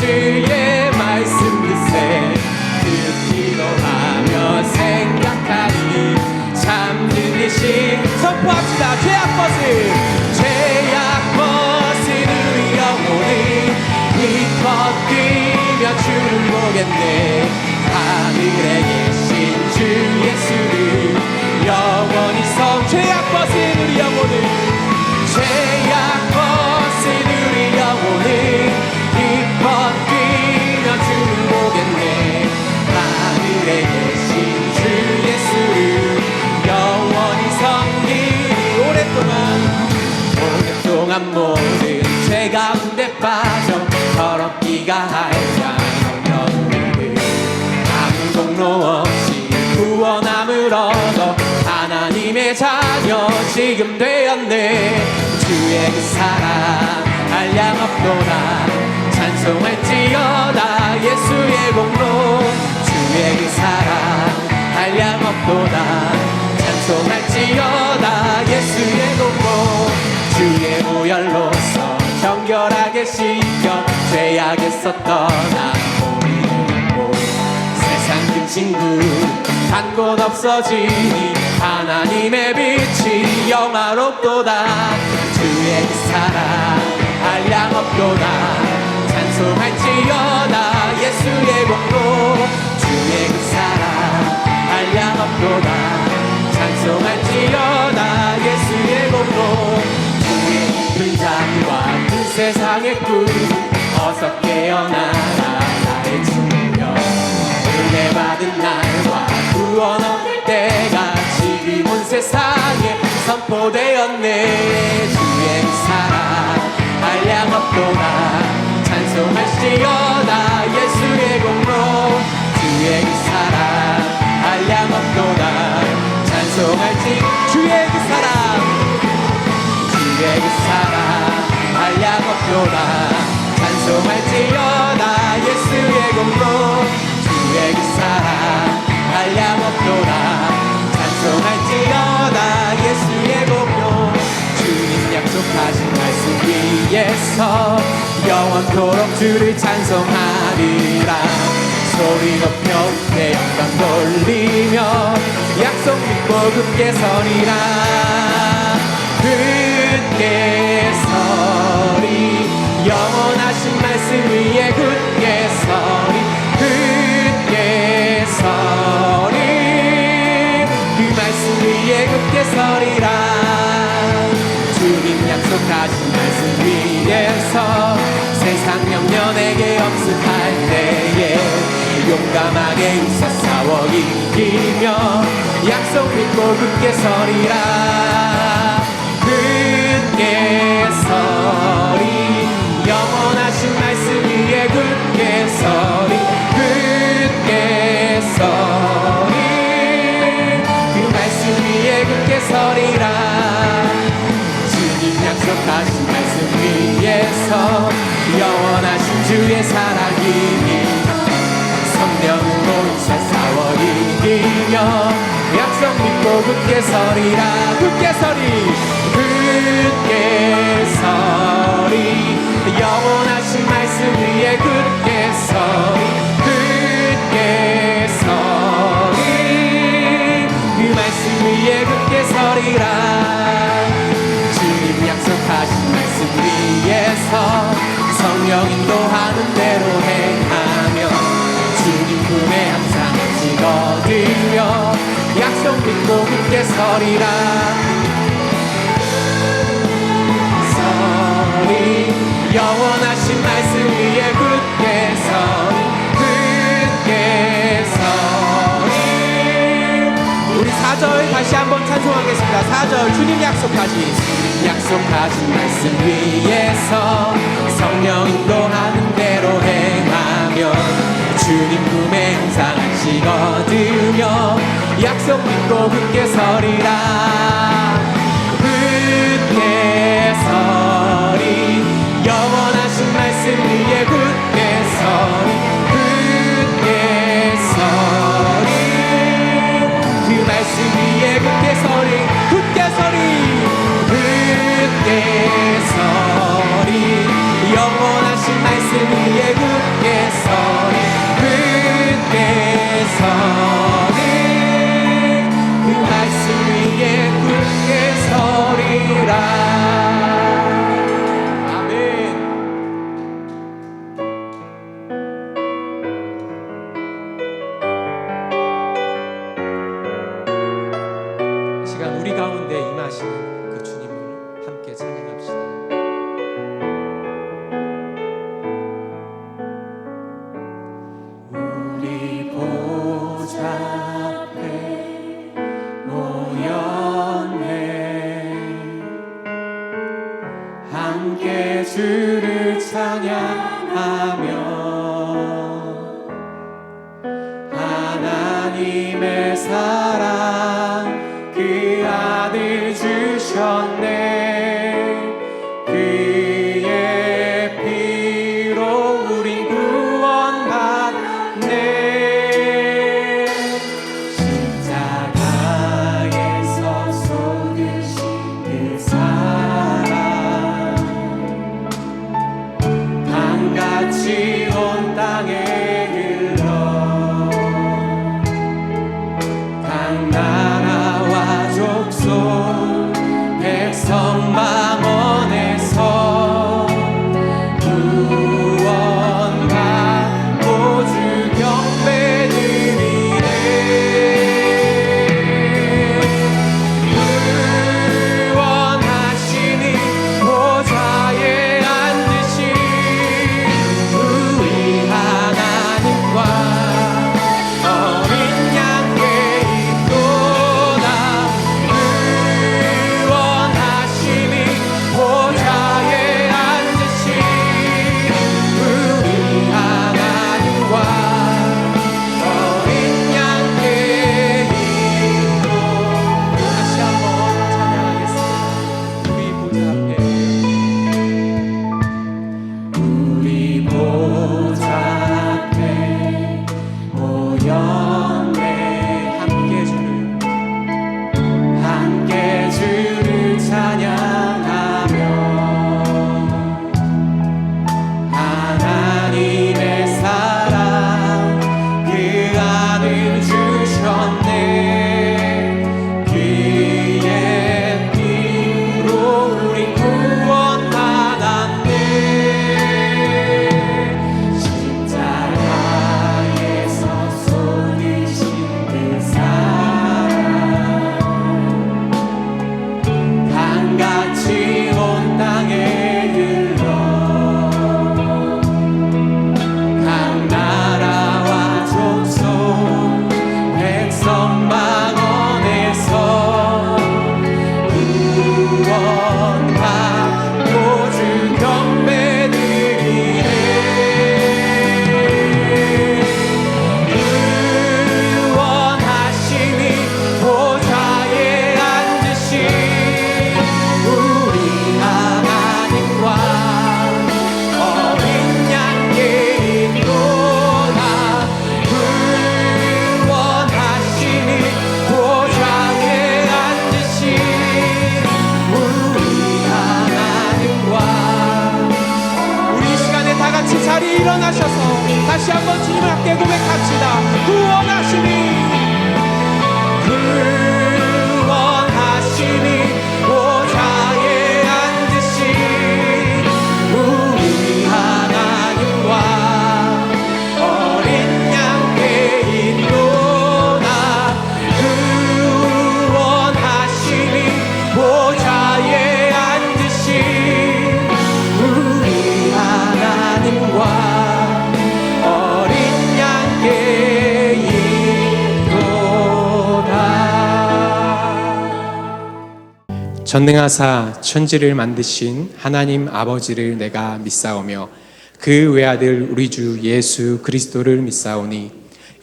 주의 말씀 듣세 듣기도 하며 생각하니 참 들리신 선포합시다. 죄악 벗은 우리 영혼이 기뻐 뛰며 주를 보겠네. 하늘에 계신 주 예수를 영원히 죄악 벗은 우리 영혼을 죄악 벗은 우리 영혼을 기뻐 뛰며 주를 보겠네. 하늘에 계신 주 예수를 영원히 섬기니 오랫동안 모든 죄 가운데 빠져 더럽기가 하얀 영혼을 아무 공로 없이 구원함을 얻어 하나님의 자녀 지금 되었네. 주의 그 사랑 한량없도다 찬송할지어다 예수의 공로 주의 그 사랑 한량없도다 찬송할지어다 예수의 공로 주의 보혈로서 정결하게 씻겨 죄악에서 떠난 우리의 몸 세상 그 친구 한 곳 없어지니 하나님의 빛이 영화롭도다. 주의 그 사랑 한량없도다 찬송할지어다 예수의 공로 주의 그 사랑 한량없도다 찬송할지어다 예수의 공로 주의 깊은 잠과 그 세상의 꿈 어서 깨어나라 나의 친구여. 은혜 받은 날과 구원 얻을 때가 지금 온 세상에 선포되었네. 주의 사랑 한량없도다 찬송할지어다 예수의 공로 주의 사랑 한량없도다 찬송할지 주의 그 사랑 한량없도다 찬송할지어다 예수의 공로 주의 그 사랑 한량없도다 찬송할지어다 예수의 공로 주님 약속하신 말씀 위에서 영원토록 주를 찬송하리라. 소리 높여 내 영광 돌리며 약속 믿고 굳게 서리라. 굳게 서리 영원하신 말씀 위에 굳게 서리 굳게 서리 그 말씀 위에 굳게 서리라. 주님 약속하신 말씀 위에서 세상 영려 내게 엄습할 때에 용감하게 웃어 싸워 이기며 약속 믿고 굳게 서리라. 굳게 서리 영원하신 말씀 위에 굳게 서리 굳게 서리 그 말씀 위에 굳게 서리라. 주님 약속하신 말씀 위에서 영원하신 주의 사랑이니 성령으로 이사 싸워 이기며 약속 믿고 굳게 서리라. 굳게 서리 굳게 서리 영원하신 말씀 위에 굳게 서리 굳게 서리 그 말씀 위에 굳게 서리라. 주님 약속하신 말씀 위에서 성령 인도하는 대로 행하며 주님 품에 항상 찍어들며 약속 믿고 굳게 서리라. 서리 영원하신 말씀 위에 굳게 서리 굳게 서리. 우리 4절 다시 한번 찬송하겠습니다. 4절 주님 약속하신 말씀 위에서 성령 인도하는 대로 행하며 주님 품에 항상 찍어들며 약속 믿고 굳게 서리라. 굳게 서리 영원하신 말씀 위에 굳게 서리 굳게 서리 그 말씀 위에 굳게 서리 굳게 서리 굳게 서리 영원하신 말씀 위에 굳게 가운데 임하시는 그 주님을 함께 찬양합시다. 우리 보좌 앞에 모였네. 함께 주를 찬양하며 하나님의 사랑 그 아들 주셨네. 그의 피로 우린 구원받네. 십자가에서 쏟으신 그 사랑 강같이 온 땅에 흘러 각 나라와 족속 백성 망원에서 구원받고 주 경배드리네. 구원하시니 보좌에 앉으신 우리 하나님과 어린 양께 있도다. 구원하시니 보좌에 앉으신 우리 하나님과 어린 양께 있도다. 다시 한번 찬양하겠습니다. 우리 보좌 앞에 모였네. 함께 주를 찬양하며 하나님의 사랑 그 아들 주셨네. 그의 피로 우리 구원받았네. 십자가에서 쏟으신 그 사랑 강같이 온 땅에 흘러 각 나라와 족속 백성 망원에서 구원받고 주 경배드리네. 구원하시니 보좌에 앉으신 우리 하나님과 어린 양께 있도다. 구원하시니 보좌에 앉으신 우리 하나님과 우리 이 시간에 다 같이 자리에 일어나셔서 다시 한번 주님을 함께 고백합시다. 구원하시니 보좌에 앉으신 우리 하나님과 어린 양께 있도다. 구원하시니 보좌에 앉으신 우리 하나님과 어린 양께 있도다. 전능하사 천지를 만드신 하나님 아버지를 내가 믿사오며 그 외아들 우리 주 예수 그리스도를 믿사오니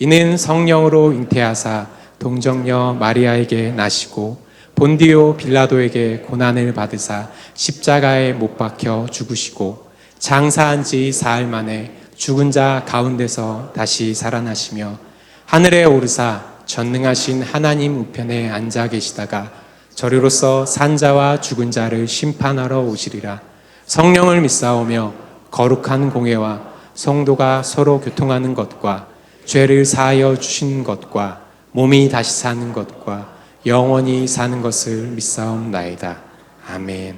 이는 성령으로 잉태하사 동정녀 마리아에게 나시고 본디오 빌라도에게 고난을 받으사 십자가에 못 박혀 죽으시고 장사한 지 사흘 만에 죽은 자 가운데서 다시 살아나시며 하늘에 오르사 전능하신 하나님 우편에 앉아 계시다가 저리로서 산자와 죽은 자를 심판하러 오시리라. 성령을 믿사오며 거룩한 공회와 성도가 서로 교통하는 것과 죄를 사하여 주시는 것과 몸이 다시 사는 것과 영원히 사는 것을 믿사옵나이다. 아멘.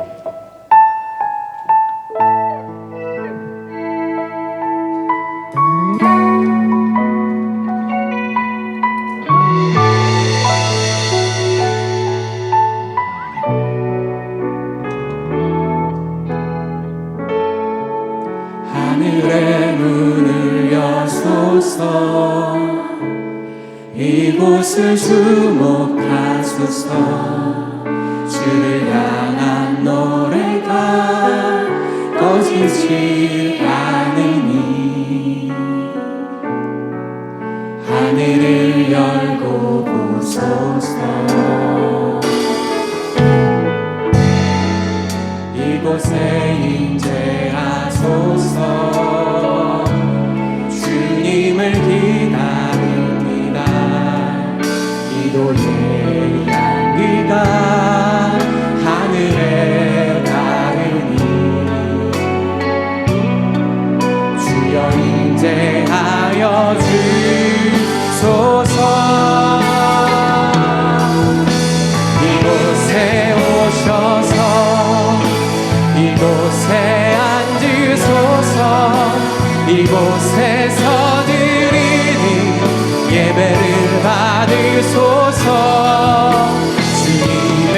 이곳을 주목하소서. 주를 향한 노래가 꺼지지 않으니 하늘을 열고 보소서. 이곳에 임재하소서. 주님을 기다립니다. 기도의 향기가 하늘에 닿으니 주여 임재하여 주소서. 이곳에 오셔서 이곳에 앉으소서. 이곳에서 드리는 예배를 받으소서. 주님의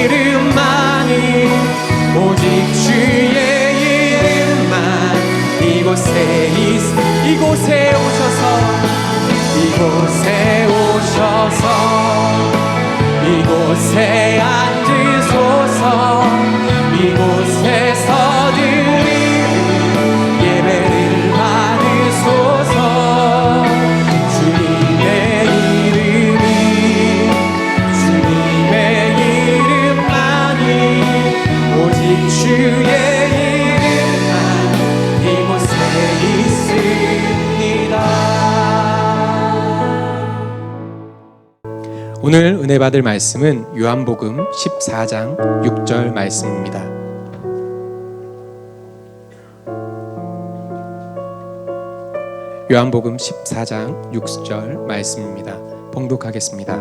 이름만이 오직 주의 이름만 이곳에 오셔서 이곳에 앉으소서. 이곳에서 드리는 예배를 받으소서. 주님의 이름만이 오직 주의 이름만 이곳에 있습니다. 오늘 은혜 받을 말씀은 요한복음 14장 6절 말씀입니다. 요한복음 14장 6절 말씀입니다. 봉독하겠습니다.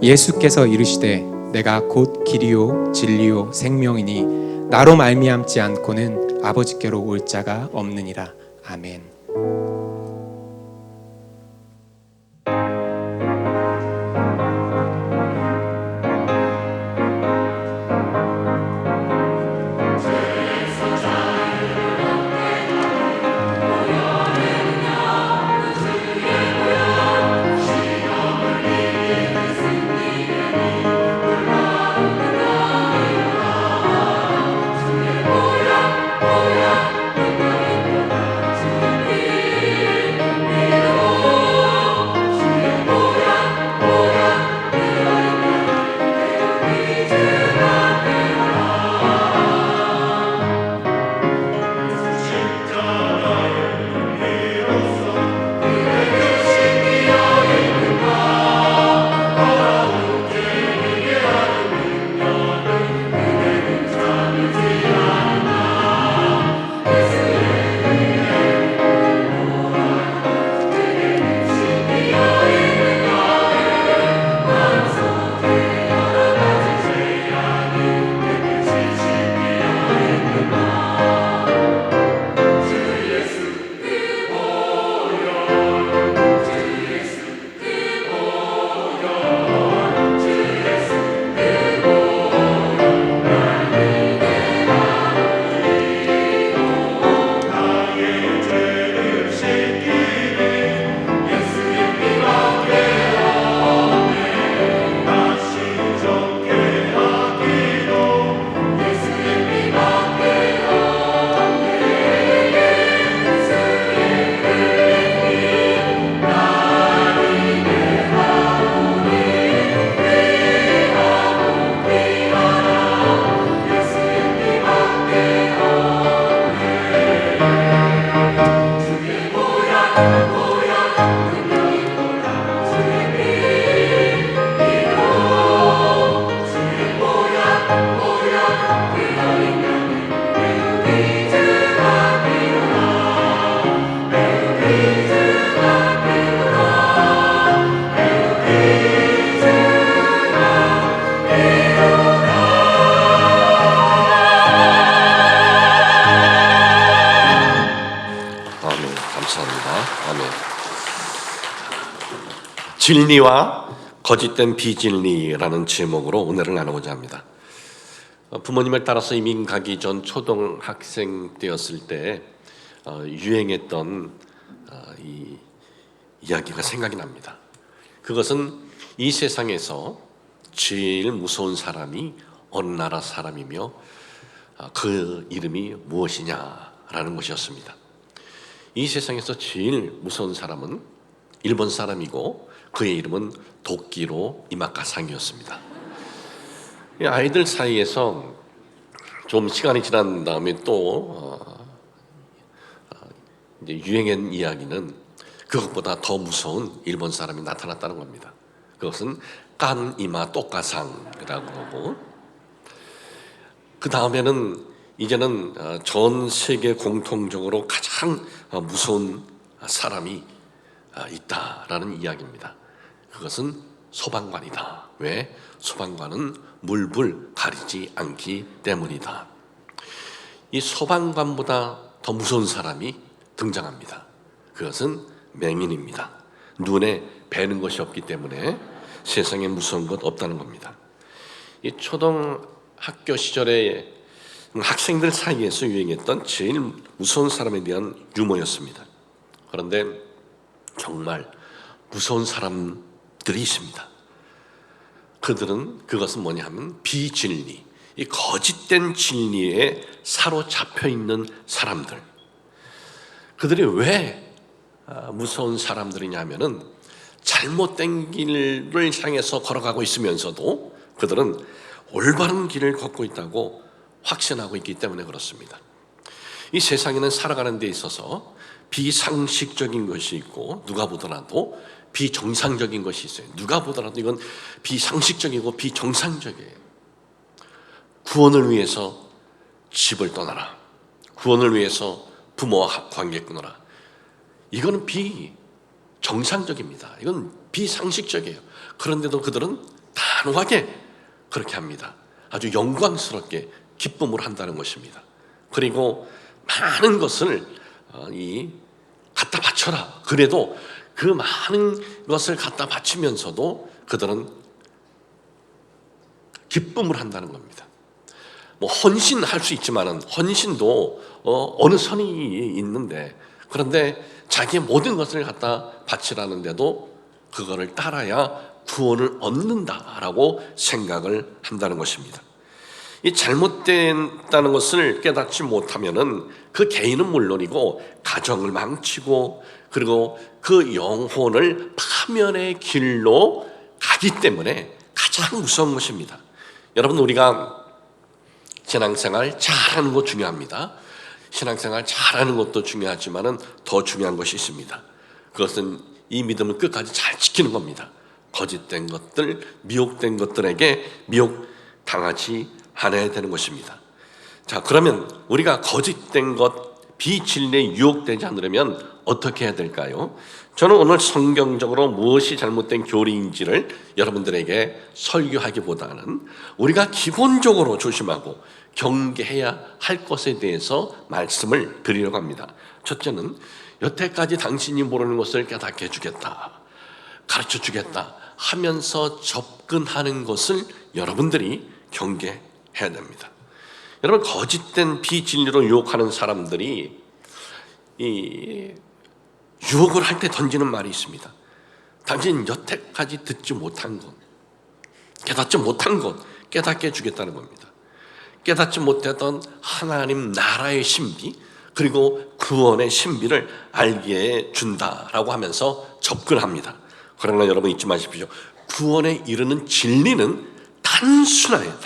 예수께서 이르시되 내가 곧 길이요 진리요 생명이니 나로 말미암지 않고는 아버지께로 올 자가 없느니라. 아멘. 진리와 거짓된 비진리라는 제목으로 오늘을 나누고자 합니다. 부모님을 따라서 이민 가기 전 초등학생 때였을 때 유행했던 이 이야기가 생각이 납니다. 그것은 이 세상에서 제일 무서운 사람이 어느 나라 사람이며 그 이름이 무엇이냐라는 것이었습니다. 이 세상에서 제일 무서운 사람은 일본 사람이고 그의 이름은 도끼로 이마카상이었습니다. 아이들 사이에서 좀 시간이 지난 다음에 또 이제 유행한 이야기는 그것보다 더 무서운 일본 사람이 나타났다는 겁니다. 그것은 깐 이마 똑가상이라고 하고, 그 다음에는 이제는 전 세계 공통적으로 가장 무서운 사람이 있다라는 이야기입니다. 그것은 소방관이다. 왜? 소방관은 물불 가리지 않기 때문이다. 이 소방관보다 더 무서운 사람이 등장합니다. 그것은 맹인입니다. 눈에 뵈는 것이 없기 때문에 세상에 무서운 것 없다는 겁니다. 이 초등학교 시절에 학생들 사이에서 유행했던 제일 무서운 사람에 대한 유머였습니다. 그런데 정말 무서운 사람들이 있습니다. 그것은 뭐냐 하면 비진리, 이 거짓된 진리에 사로잡혀 있는 사람들. 그들이 왜 무서운 사람들이냐면은 잘못된 길을 향해서 걸어가고 있으면서도 그들은 올바른 길을 걷고 있다고 확신하고 있기 때문에 그렇습니다. 이 세상에는 살아가는 데 있어서 비상식적인 것이 있고 누가 보더라도 비정상적인 것이 있어요. 누가 보더라도 이건 비상식적이고 비정상적이에요. 구원을 위해서 집을 떠나라. 구원을 위해서 부모와 관계 끊어라. 이거는 비정상적입니다. 이건 비상식적이에요. 그런데도 그들은 단호하게 그렇게 합니다. 아주 영광스럽게 기쁨을 한다는 것입니다. 그리고 많은 것을 갖다 바쳐라. 그래도 그 많은 것을 갖다 바치면서도 그들은 기쁨을 한다는 겁니다. 뭐 헌신할 수 있지만은 헌신도 어느 선이 있는데, 그런데 자기의 모든 것을 갖다 바치라는데도 그거를 따라야 구원을 얻는다라고 생각을 한다는 것입니다. 이 잘못됐다는 것을 깨닫지 못하면은 그 개인은 물론이고 가정을 망치고 그리고 그 영혼을 파멸의 길로 가기 때문에 가장 무서운 것입니다. 여러분, 우리가 신앙생활 잘하는 것 중요합니다. 신앙생활 잘하는 것도 중요하지만은 더 중요한 것이 있습니다. 그것은 이 믿음을 끝까지 잘 지키는 겁니다. 거짓된 것들, 미혹된 것들에게 미혹당하지 않아야 되는 것입니다. 자, 그러면 우리가 거짓된 것, 비진리에 유혹되지 않으려면 어떻게 해야 될까요? 저는 오늘 성경적으로 무엇이 잘못된 교리인지를 여러분들에게 설교하기보다는 우리가 기본적으로 조심하고 경계해야 할 것에 대해서 말씀을 드리려고 합니다. 첫째는 여태까지 당신이 모르는 것을 깨닫게 해주겠다, 가르쳐 주겠다 하면서 접근하는 것을 여러분들이 경계해야 됩니다. 여러분, 거짓된 비진리로 유혹하는 사람들이 이 유혹을 할 때 던지는 말이 있습니다. 당신 여태까지 듣지 못한 것, 깨닫지 못한 것 깨닫게 해주겠다는 겁니다. 깨닫지 못했던 하나님 나라의 신비, 그리고 구원의 신비를 알게 해준다라고 하면서 접근합니다. 그러나 여러분 잊지 마십시오. 구원에 이르는 진리는 단순해요.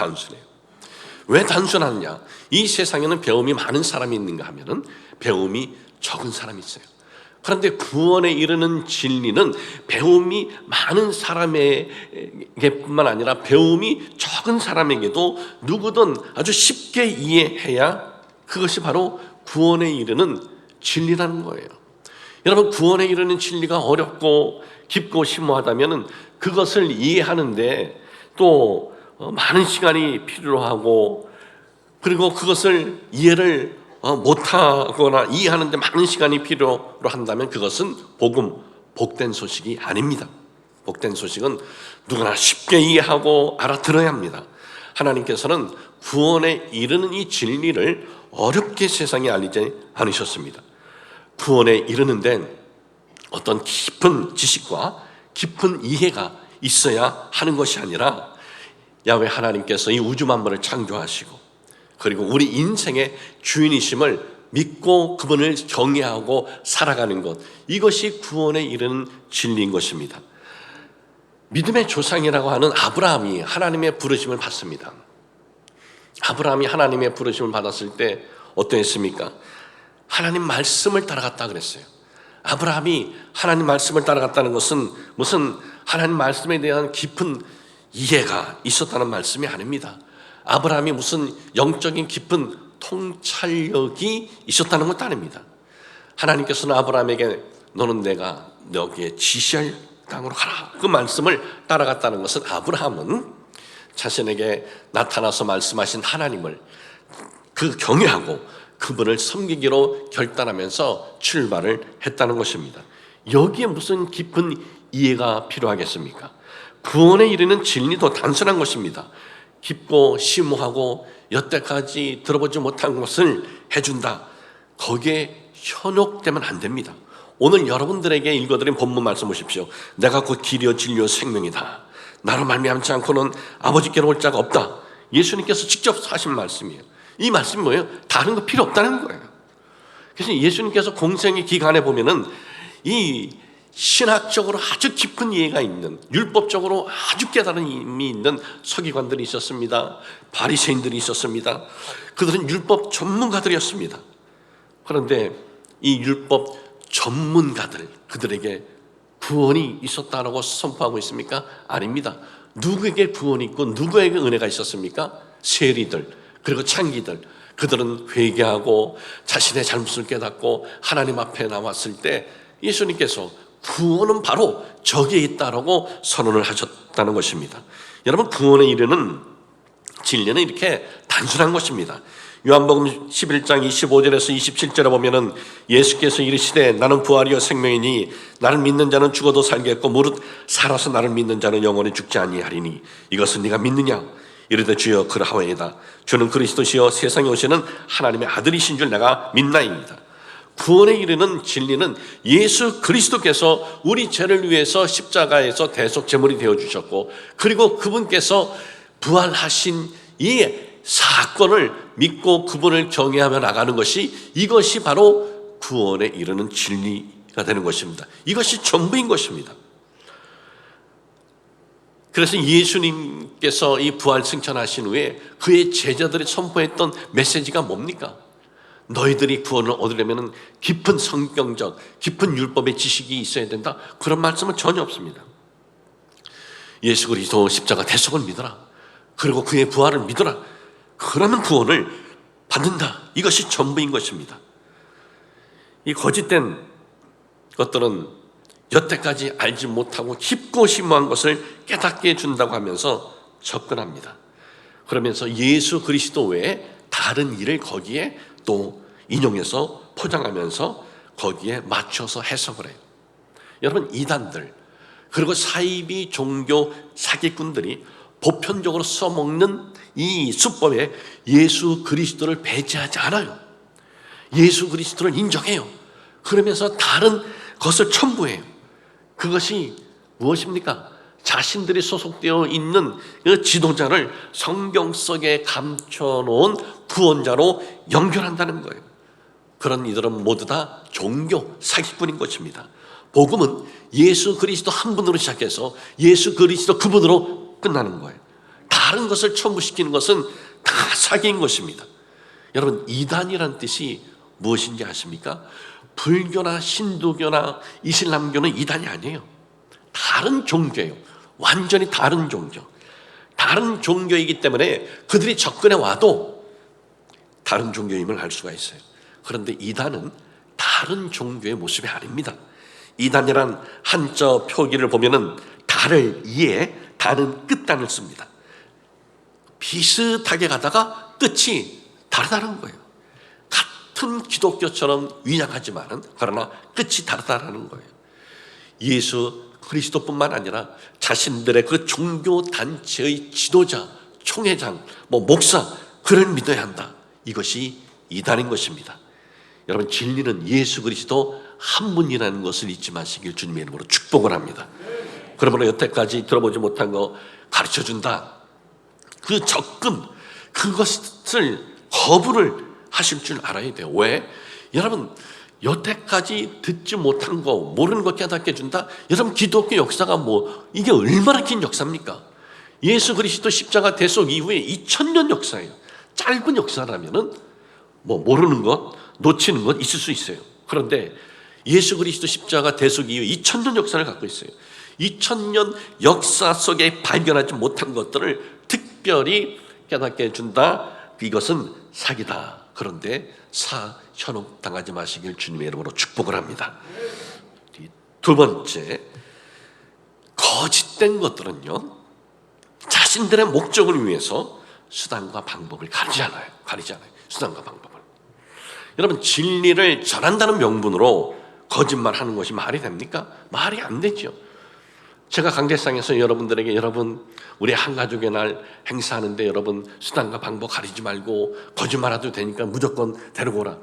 왜 단순하느냐? 이 세상에는 배움이 많은 사람이 있는가 하면은 배움이 적은 사람이 있어요. 그런데 구원에 이르는 진리는 배움이 많은 사람에게뿐만 아니라 배움이 적은 사람에게도 누구든 아주 쉽게 이해해야 그것이 바로 구원에 이르는 진리라는 거예요. 여러분, 구원에 이르는 진리가 어렵고 깊고 심오하다면 그것을 이해하는데 또 많은 시간이 필요하고, 그리고 그것을 이해를 못하거나 이해하는 데 많은 시간이 필요로 한다면 그것은 복된 소식이 아닙니다. 복된 소식은 누구나 쉽게 이해하고 알아들어야 합니다. 하나님께서는 구원에 이르는 이 진리를 어렵게 세상에 알리지 않으셨습니다. 구원에 이르는 데는 어떤 깊은 지식과 깊은 이해가 있어야 하는 것이 아니라 야훼 하나님께서 이 우주 만물을 창조하시고 그리고 우리 인생의 주인이심을 믿고 그분을 경외하고 살아가는 것, 이것이 구원에 이르는 진리인 것입니다. 믿음의 조상이라고 하는 아브라함이 하나님의 부르심을 받습니다. 아브라함이 하나님의 부르심을 받았을 때 어떠했습니까? 하나님 말씀을 따라갔다 그랬어요. 아브라함이 하나님 말씀을 따라갔다는 것은 무슨 하나님 말씀에 대한 깊은 이해가 있었다는 말씀이 아닙니다. 아브라함이 무슨 영적인 깊은 통찰력이 있었다는 것도 아닙니다. 하나님께서는 아브라함에게 너는 내가 너에게 지시할 땅으로 가라, 그 말씀을 따라갔다는 것은 아브라함은 자신에게 나타나서 말씀하신 하나님을 그 경외하고 그분을 섬기기로 결단하면서 출발을 했다는 것입니다. 여기에 무슨 깊은 이해가 필요하겠습니까? 구원에 이르는 진리도 단순한 것입니다. 깊고 심오하고 여태까지 들어보지 못한 것을 해준다, 거기에 현혹되면 안 됩니다. 오늘 여러분들에게 읽어드린 본문 말씀 보십시오. 내가 곧 길이요 진리요 생명이다. 나로 말미암지 않고는 아버지께로 올 자가 없다. 예수님께서 직접 하신 말씀이에요. 이 말씀이 뭐예요? 다른 거 필요 없다는 거예요. 그래서 예수님께서 공생의 기간에 보면은 이 신학적으로 아주 깊은 이해가 있는, 율법적으로 아주 깨달은 힘이 있는 서기관들이 있었습니다. 바리새인들이 있었습니다. 그들은 율법 전문가들이었습니다. 그런데 이 율법 전문가들, 그들에게 구원이 있었다라고 선포하고 있습니까? 아닙니다. 누구에게 구원이 있고 누구에게 은혜가 있었습니까? 세리들, 그리고 창기들. 그들은 회개하고 자신의 잘못을 깨닫고 하나님 앞에 나왔을 때 예수님께서 구원은 바로 저기에 있다라고 선언을 하셨다는 것입니다. 여러분, 구원에 이르는 진리는 이렇게 단순한 것입니다. 요한복음 11장 25절에서 27절에 보면은 예수께서 이르시되 나는 부활이요 생명이니 나를 믿는 자는 죽어도 살겠고 무릇 살아서 나를 믿는 자는 영원히 죽지 아니하리니 이것은 네가 믿느냐? 이르되 주여 그러하오이다. 주는 그리스도시요 세상에 오시는 하나님의 아들이신 줄 내가 믿나이다. 구원에 이르는 진리는 예수 그리스도께서 우리 죄를 위해서 십자가에서 대속 제물이 되어 주셨고, 그리고 그분께서 부활하신 이 사건을 믿고 그분을 경외하며 나가는 것이, 이것이 바로 구원에 이르는 진리가 되는 것입니다. 이것이 전부인 것입니다. 그래서 예수님께서 이 부활 승천하신 후에 그의 제자들이 선포했던 메시지가 뭡니까? 너희들이 구원을 얻으려면 깊은 성경적, 깊은 율법의 지식이 있어야 된다, 그런 말씀은 전혀 없습니다. 예수 그리스도 십자가 대속을 믿어라, 그리고 그의 부활을 믿어라, 그러면 구원을 받는다, 이것이 전부인 것입니다. 이 거짓된 것들은 여태까지 알지 못하고 깊고 심오한 것을 깨닫게 해준다고 하면서 접근합니다. 그러면서 예수 그리스도 외에 다른 일을 거기에 또 인용해서 포장하면서 거기에 맞춰서 해석을 해요. 여러분, 이단들 그리고 사이비 종교 사기꾼들이 보편적으로 써먹는 이 수법에 예수 그리스도를 배제하지 않아요. 예수 그리스도를 인정해요. 그러면서 다른 것을 첨부해요. 그것이 무엇입니까? 자신들이 소속되어 있는 그 지도자를 성경 속에 감춰놓은 구원자로 연결한다는 거예요. 그런 이들은 모두 다 종교 사기꾼인 것입니다. 복음은 예수 그리스도 한 분으로 시작해서 예수 그리스도 그분으로 끝나는 거예요. 다른 것을 첨부시키는 것은 다 사기인 것입니다. 여러분, 이단이라는 뜻이 무엇인지 아십니까? 불교나 신도교나 이슬람교는 이단이 아니에요. 다른 종교예요. 완전히 다른 종교. 다른 종교이기 때문에 그들이 접근해 와도 다른 종교임을 알 수가 있어요. 그런데 이단은 다른 종교의 모습이 아닙니다. 이단이란 한자 표기를 보면은 달을 이에 다른 끝단을 씁니다. 비슷하게 가다가 끝이 다르다는 거예요. 같은 기독교처럼 위장하지만은 그러나 끝이 다르다는 거예요. 예수 그리스도뿐만 아니라 자신들의 그 종교 단체의 지도자, 총회장, 목사, 그를 믿어야 한다. 이것이 이단인 것입니다. 여러분, 진리는 예수 그리스도 한 분이라는 것을 잊지 마시길 주님의 이름으로 축복을 합니다. 그러므로 여태까지 들어보지 못한 거 가르쳐준다. 그 접근, 그것을 거부를 하실 줄 알아야 돼요. 왜? 여러분, 여태까지 듣지 못한 거, 모르는 거 깨닫게 해준다? 여러분, 기독교 역사가 이게 얼마나 긴 역사입니까? 예수 그리스도 십자가 대속 이후에 2000년 역사예요. 짧은 역사라면은 모르는 것, 놓치는 것 있을 수 있어요. 그런데 예수 그리스도 십자가 대속 이후 2000년 역사를 갖고 있어요. 2000년 역사 속에 발견하지 못한 것들을 특별히 깨닫게 해준다. 이것은 사기다. 그런데 현혹당하지 마시길 주님의 이름으로 축복을 합니다. 두 번째, 거짓된 것들은요, 자신들의 목적을 위해서 수단과 방법을 가리지 않아요. 수단과 방법을. 여러분, 진리를 전한다는 명분으로 거짓말하는 것이 말이 됩니까? 말이 안 되죠. 제가 강대상에서 여러분들에게 우리 한가족의 날 행사하는데 여러분 수단과 방법 가리지 말고 거짓말해도 되니까 무조건 데리고 오라.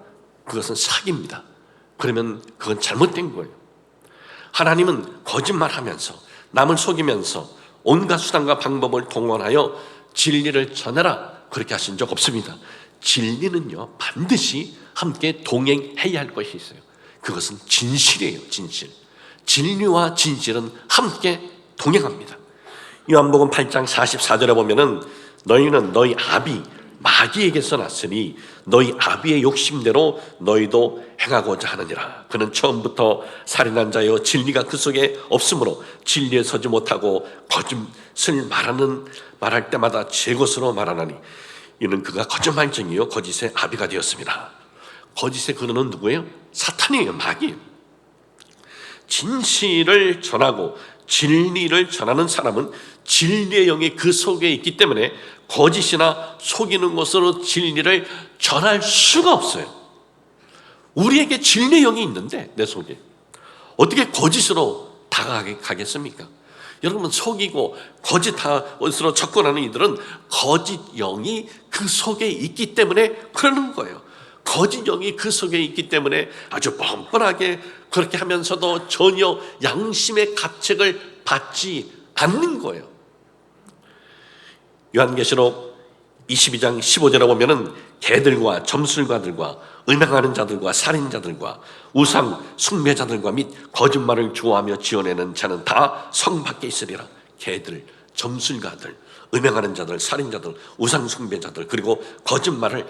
그것은 사기입니다. 그러면 그건 잘못된 거예요. 하나님은 거짓말하면서 남을 속이면서 온갖 수단과 방법을 동원하여 진리를 전해라 그렇게 하신 적 없습니다. 진리는요 반드시 함께 동행해야 할 것이 있어요. 그것은 진실이에요. 진리와 진실은 함께 동행합니다. 요한복음 8장 44절에 보면은 너희는 너희 아비 마귀에게서 났으니 너희 아비의 욕심대로 너희도 행하고자 하느니라. 그는 처음부터 살인한 자여 진리가 그 속에 없으므로 진리에 서지 못하고 거짓을 말할 때마다 제 것으로 말하나니 이는 그가 거짓말쟁이요 거짓의 아비가 되었습니다. 거짓의 근원은 누구예요? 사탄이에요. 마귀예요. 진실을 전하고 진리를 전하는 사람은 진리의 영이 그 속에 있기 때문에 거짓이나 속이는 것으로 진리를 전할 수가 없어요. 우리에게 진리의 영이 있는데 내 속에 어떻게 거짓으로 다가가겠습니까? 여러분, 속이고 거짓으로 접근하는 이들은 거짓 영이 그 속에 있기 때문에 그러는 거예요. 거짓 영이 그 속에 있기 때문에 아주 뻔뻔하게 그렇게 하면서도 전혀 양심의 가책을 받지 않는 거예요. 요한계시록 22장 15절에 보면은 개들과 점술가들과 음행하는 자들과 살인자들과 우상 숭배자들과 및 거짓말을 좋아하며 지어내는 자는 다 성 밖에 있으리라. 개들, 점술가들, 음행하는 자들, 살인자들, 우상 숭배자들, 그리고 거짓말을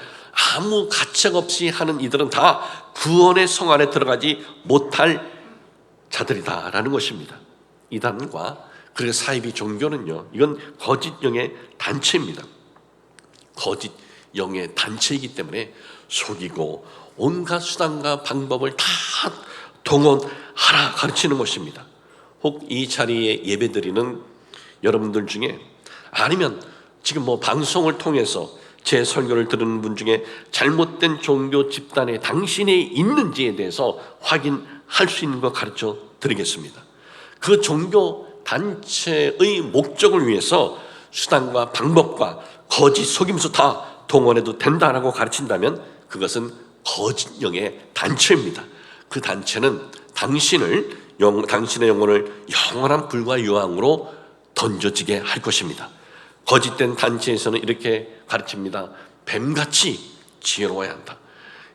아무 가책 없이 하는 이들은 다 구원의 성 안에 들어가지 못할 자들이다라는 것입니다. 이단과 그리고 사이비 종교는요, 이건 거짓 영의 단체입니다. 거짓 영의 단체이기 때문에 속이고 온갖 수단과 방법을 다 동원하라 가르치는 것입니다. 혹 이 자리에 예배드리는 여러분들 중에 아니면 지금 방송을 통해서 제 설교를 들은 분 중에 잘못된 종교 집단에 당신이 있는지에 대해서 확인할 수 있는 거 가르쳐 드리겠습니다. 그 종교 단체의 목적을 위해서 수단과 방법과 거짓 속임수 다 동원해도 된다라고 가르친다면 그것은 거짓영의 단체입니다. 그 단체는 당신의 영혼을 영원한 불과 유황으로 던져지게 할 것입니다. 거짓된 단체에서는 이렇게 가르칩니다. 뱀같이 지혜로워야 한다.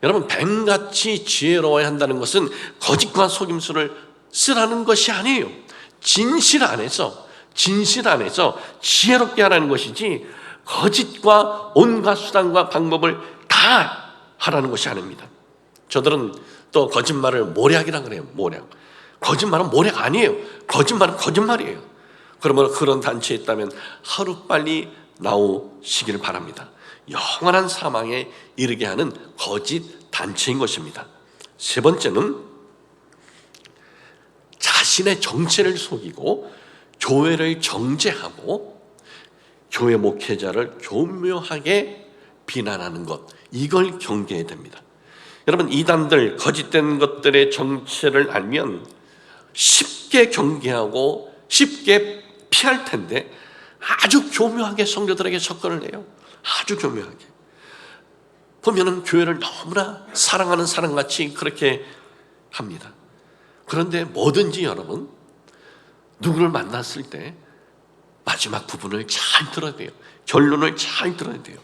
여러분, 뱀같이 지혜로워야 한다는 것은 거짓과 속임수를 쓰라는 것이 아니에요. 진실 안에서 지혜롭게 하라는 것이지 거짓과 온갖 수단과 방법을 다 하라는 것이 아닙니다. 저들은 또 거짓말을 모략이라 그래요. 모략. 거짓말은 모략 아니에요. 거짓말은 거짓말이에요. 그러면 그런 단체에 있다면 하루빨리 나오시기를 바랍니다. 영원한 사망에 이르게 하는 거짓 단체인 것입니다. 세 번째는 자신의 정체를 속이고 교회를 정죄하고 교회 목회자를 교묘하게 비난하는 것, 이걸 경계해야 됩니다. 여러분, 이단들 거짓된 것들의 정체를 알면 쉽게 경계하고 쉽게 피할 텐데 아주 교묘하게 성도들에게 접근을 해요. 아주 교묘하게. 보면은 교회를 너무나 사랑하는 사람같이 그렇게 합니다. 그런데 뭐든지 여러분 누구를 만났을 때 마지막 부분을 잘 들어야 돼요. 결론을 잘 들어야 돼요.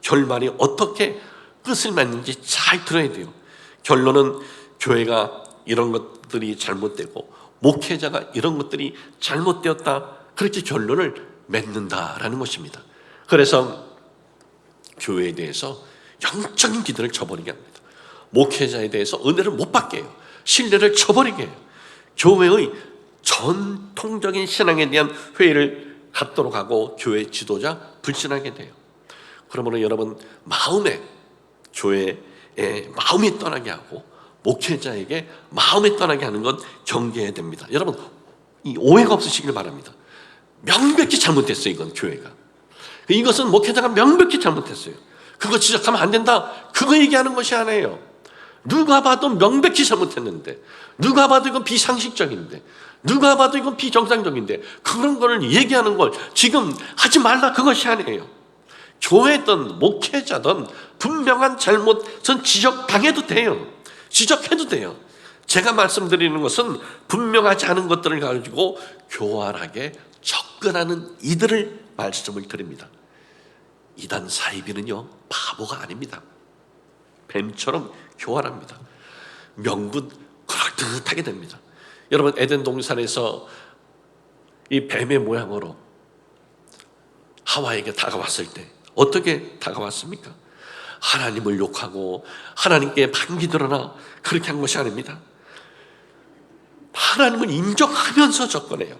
결말이 어떻게 끝을 맺는지 잘 들어야 돼요. 결론은 교회가 이런 것들이 잘못되고 목회자가 이런 것들이 잘못되었다, 그렇게 결론을 맺는다라는 것입니다. 그래서 교회에 대해서 영적인 기도를 저버리게 합니다. 목회자에 대해서 은혜를 못 받게 해요. 신뢰를 저버리게 해요. 교회의 전통적인 신앙에 대한 회의를 갖도록 하고 교회 지도자 불신하게 돼요. 그러므로 여러분 마음에, 교회에 마음이 떠나게 하고 목회자에게 마음이 떠나게 하는 건 경계해야 됩니다. 여러분 이 오해가 없으시길 바랍니다. 명백히 잘못했어요. 이건 교회가, 이것은 목회자가 명백히 잘못했어요. 그거 지적하면 안 된다, 그거 얘기하는 것이 아니에요. 누가 봐도 명백히 잘못했는데, 누가 봐도 이건 비상식적인데, 누가 봐도 이건 비정상적인데, 그런 걸 얘기하는 걸 지금 하지 말라, 그것이 아니에요. 교회든 목회자든 분명한 잘못은 지적당해도 돼요. 지적해도 돼요. 제가 말씀드리는 것은 분명하지 않은 것들을 가지고 교활하게 접근하는 이들을 말씀을 드립니다. 이단 사이비는요 바보가 아닙니다. 뱀처럼 교활합니다. 명분 그럴듯하게 됩니다. 여러분 에덴 동산에서 이 뱀의 모양으로 하와에게 다가왔을 때 어떻게 다가왔습니까? 하나님을 욕하고 하나님께 반기들어나 그렇게 한 것이 아닙니다. 하나님을 인정하면서 접근해요.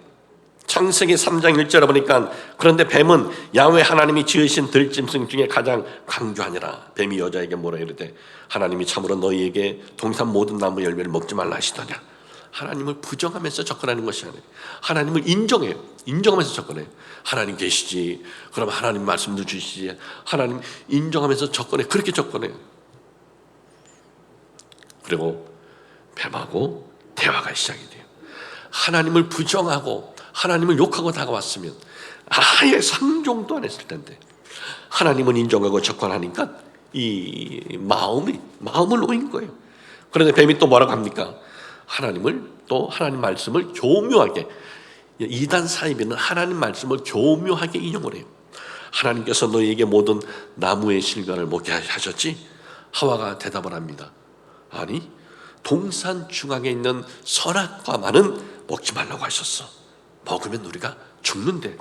창세기 3장 1절에 보니까 그런데 뱀은 야훼 하나님이 지으신 들짐승 중에 가장 강교하니라. 뱀이 여자에게 뭐라 이르되 하나님이 참으로 너희에게 동산 모든 나무 열매를 먹지 말라 하시더냐. 하나님을 부정하면서 접근하는 것이 아니에요. 하나님을 인정해요. 인정하면서 접근해요. 하나님 계시지, 그럼 하나님 말씀도 주시지, 하나님 인정하면서 접근해. 그렇게 접근해요. 그리고 뱀하고 대화가 시작이 돼요. 하나님을 부정하고 하나님을 욕하고 다가왔으면 아예 상종도 안 했을 텐데, 하나님은 인정하고 접근하니까 이 마음을 놓인 거예요. 그런데 뱀이 또 뭐라고 합니까? 하나님 말씀을 교묘하게, 이단 사이비는 하나님 말씀을 교묘하게 인용을 해요. 하나님께서 너희에게 모든 나무의 실과를 먹게 하셨지? 하와가 대답을 합니다. 아니, 동산 중앙에 있는 선악과만은 먹지 말라고 하셨어. 먹으면 우리가 죽는데.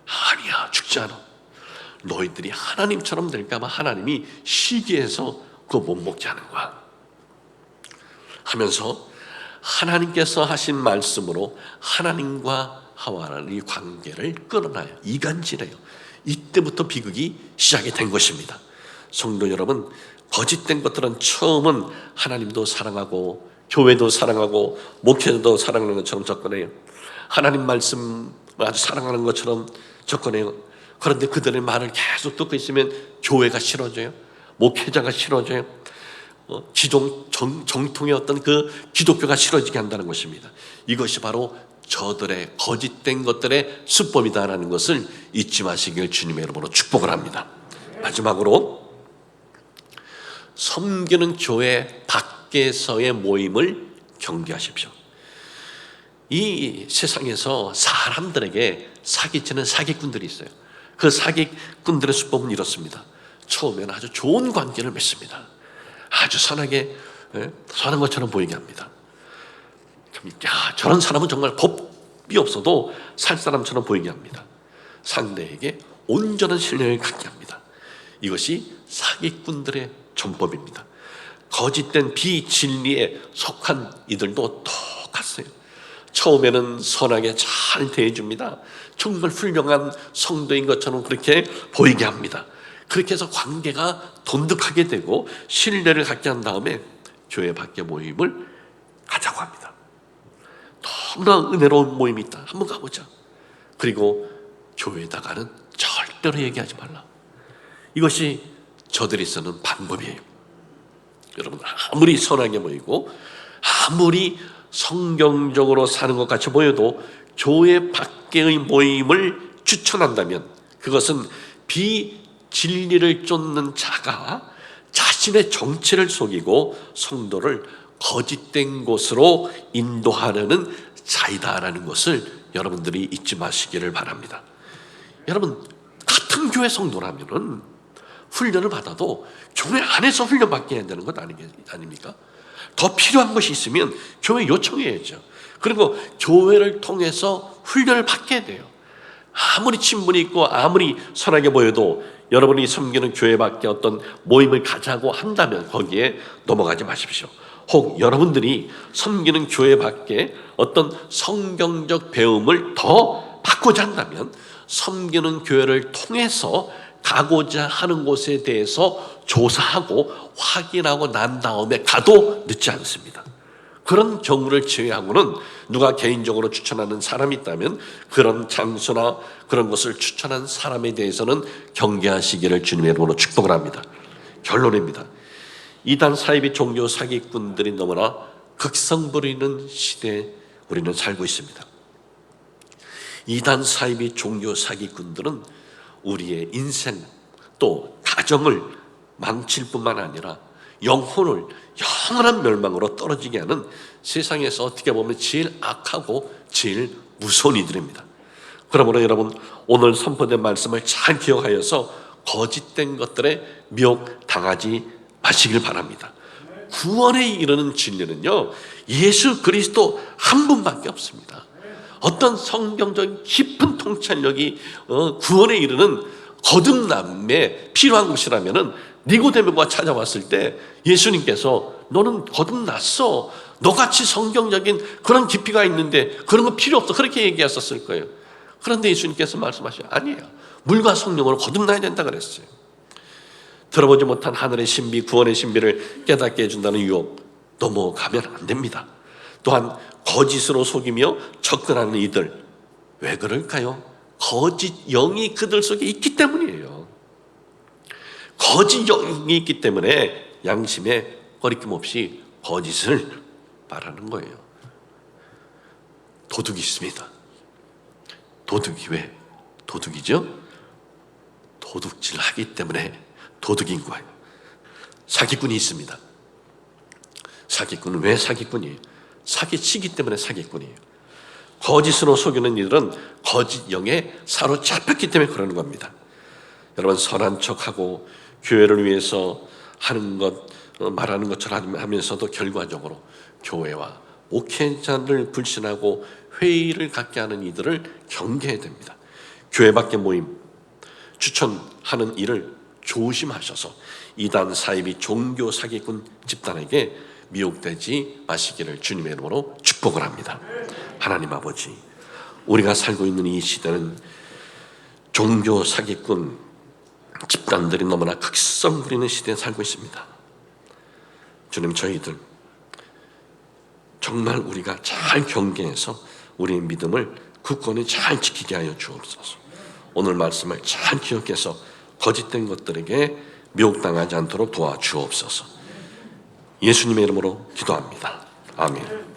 아니야, 죽지 않아. 너희들이 하나님처럼 될까봐 하나님이 시기해서 그거 못 먹게 하는 거야 하면서 하나님께서 하신 말씀으로 하나님과 하와의 관계를 끌어놔요. 이간질해요. 이때부터 비극이 시작이 된 것입니다. 성도 여러분, 거짓된 것들은 처음은 하나님도 사랑하고 교회도 사랑하고 목회도 사랑하는 것처럼 접근해요. 하나님 말씀 아주 사랑하는 것처럼 접근해요. 그런데 그들의 말을 계속 듣고 있으면 교회가 싫어져요. 목회자가 싫어져요. 기존 정통의 어떤 그 기독교가 싫어지게 한다는 것입니다. 이것이 바로 저들의 거짓된 것들의 수법이다라는 것을 잊지 마시길 주님의 이름으로 축복을 합니다. 마지막으로 섬기는 교회 밖에서의 모임을 경계하십시오. 이 세상에서 사람들에게 사기치는 사기꾼들이 있어요. 그 사기꾼들의 수법은 이렇습니다. 처음에는 아주 좋은 관계를 맺습니다. 아주 선하게, 선한 것처럼 보이게 합니다. 저런 사람은 정말 겁이 없어도 살 사람처럼 보이게 합니다. 상대에게 온전한 신뢰를 갖게 합니다. 이것이 사기꾼들의 전법입니다. 거짓된 비진리에 속한 이들도 똑같아요. 처음에는 선하게 잘 대해줍니다. 정말 훌륭한 성도인 것처럼 그렇게 보이게 합니다. 그렇게 해서 관계가 돈독하게 되고 신뢰를 갖게 한 다음에 교회 밖에 모임을 가자고 합니다. 너무나 은혜로운 모임이 있다, 한번 가보자. 그리고 교회에다가는 절대로 얘기하지 말라. 이것이 저들이 쓰는 방법이에요. 여러분, 아무리 선하게 보이고 아무리 성경적으로 사는 것 같이 보여도 교회 밖의 모임을 추천한다면 그것은 비진리를 쫓는 자가 자신의 정체를 속이고 성도를 거짓된 곳으로 인도하려는 자이다라는 것을 여러분들이 잊지 마시기를 바랍니다. 여러분, 같은 교회 성도라면은 훈련을 받아도 교회 안에서 훈련받게 해야 되는 것 아닙니까? 더 필요한 것이 있으면 교회 요청해야죠. 그리고 교회를 통해서 훈련을 받게 돼요. 아무리 친분이 있고 아무리 선하게 보여도 여러분이 섬기는 교회 밖에 어떤 모임을 가자고 한다면 거기에 넘어가지 마십시오. 혹 여러분들이 섬기는 교회 밖에 어떤 성경적 배움을 더 받고자 한다면 섬기는 교회를 통해서 가고자 하는 곳에 대해서 조사하고 확인하고 난 다음에 가도 늦지 않습니다. 그런 경우를 제외하고는 누가 개인적으로 추천하는 사람이 있다면 그런 장소나 그런 것을 추천한 사람에 대해서는 경계하시기를 주님의 이름으로 축복을 합니다. 결론입니다. 이단 사이비 종교 사기꾼들이 너무나 극성 부리는 시대에 우리는 살고 있습니다. 이단 사이비 종교 사기꾼들은 우리의 인생 또 가정을 망칠 뿐만 아니라 영혼을 영원한 멸망으로 떨어지게 하는 세상에서 어떻게 보면 제일 악하고 제일 무서운 이들입니다. 그러므로 여러분, 오늘 선포된 말씀을 잘 기억하여서 거짓된 것들에 미혹당하지 마시길 바랍니다. 구원에 이르는 진리는요, 예수 그리스도 한 분밖에 없습니다. 어떤 성경적인 깊은 통찰력이 구원에 이르는 거듭남에 필요한 것이라면은 니고데모가 찾아왔을 때 예수님께서 너는 거듭났어, 너같이 성경적인 그런 깊이가 있는데 그런 거 필요 없어, 그렇게 얘기하셨을 거예요. 그런데 예수님께서 말씀하시죠. 아니에요, 물과 성령으로 거듭나야 된다 그랬어요. 들어보지 못한 하늘의 신비, 구원의 신비를 깨닫게 해준다는 유혹 넘어가면 안 됩니다. 또한 거짓으로 속이며 접근하는 이들, 왜 그럴까요? 거짓 영이 그들 속에 있기 때문이에요. 거짓 영이 있기 때문에 양심에 거리낌 없이 거짓을 말하는 거예요. 도둑이 있습니다. 도둑이 왜 도둑이죠? 도둑질 하기 때문에 도둑인 거예요. 사기꾼이 있습니다. 사기꾼은 왜 사기꾼이에요? 사기치기 때문에 사기꾼이에요. 거짓으로 속이는 이들은 거짓 영에 사로잡혔기 때문에 그러는 겁니다. 여러분, 선한 척하고 교회를 위해서 하는 것, 말하는 것처럼 하면서도 결과적으로 교회와 목회자를 불신하고 회의를 갖게 하는 이들을 경계해야 됩니다. 교회 밖의 모임, 추천하는 일을 조심하셔서 이단 사이비 종교 사기꾼 집단에게 미혹되지 마시기를 주님의 이름으로 축복을 합니다. 하나님 아버지, 우리가 살고 있는 이 시대는 종교 사기꾼 집단들이 너무나 극성 부리는 시대에 살고 있습니다. 주님, 저희들 정말 우리가 잘 경계해서 우리의 믿음을 굳건히 잘 지키게 하여 주옵소서. 오늘 말씀을 잘 기억해서 거짓된 것들에게 미혹당하지 않도록 도와주옵소서. 예수님의 이름으로 기도합니다. 아멘.